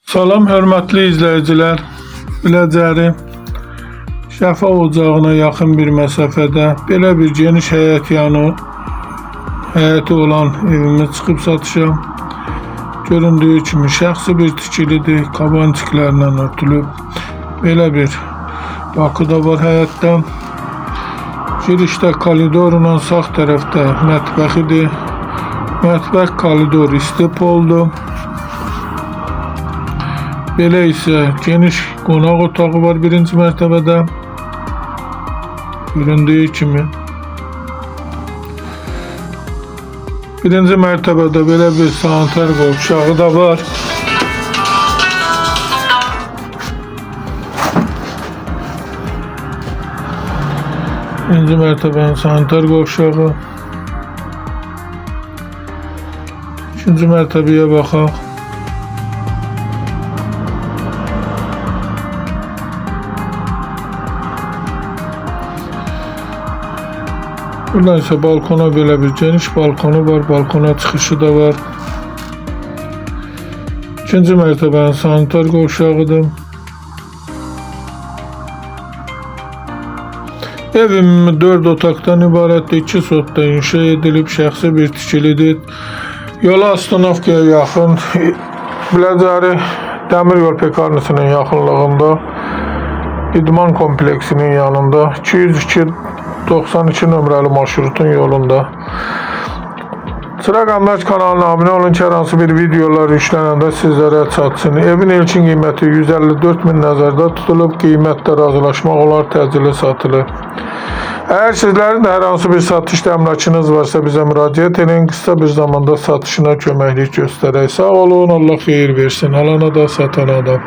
Salam hörmətli izləyicilər. Biləcəri Şəfa ocağına yaxın bir məsafədə belə bir geniş həyəti olan evimiz çıxıb satışa. Göründüyü kimi şəxsi bir tikilidir, qabancıqlarla örtülüb. Belə bir bakıda var həyətdə. Girişdə koridorla sağ tərəfdə mətbəxidir. Mətbəx koridor istep oldu. Belə isə geniş qonaq otağı var birinci mərtəbədə. Göründüyü kimi. Birinci mərtəbədə belə bir sanitar qovşağı da var. Birinci mərtəbənin sanitar qovşağı. İkinci mərtəbəyə baxaq. Buradan ise balkona belə bir geniş balkonu var. Balkona çıxışı da var. İkinci mərtəbənin sanitar qovşağıdır. Evim 4 otaqdan ibarətdir. 2 sotda inşa edilib. Şəxsi bir tikilidir. Yola Astanovkaya yaxın Biləcəri dəmir yol pekarnisinin yaxınlığında, idman kompleksinin yanında 202-92 nömrəli marşrutun yolunda. Çıraq Əmlak kanalına abunə olun ki, hər hansı bir videolar yüklənəndə sizlərə çatsın. Evin ilkin qiyməti 154 min nəzərdə tutulub. Qiymətdə razılaşmaq olar, təcili satılır. Eğer sizlerin de hər hansı bir satışda əmlakınız varsa bizə müraciət edin. Qısa bir zamanda satışına köməklik göstərək. Sağ olun, Allah xeyir versin. Alana da satana da.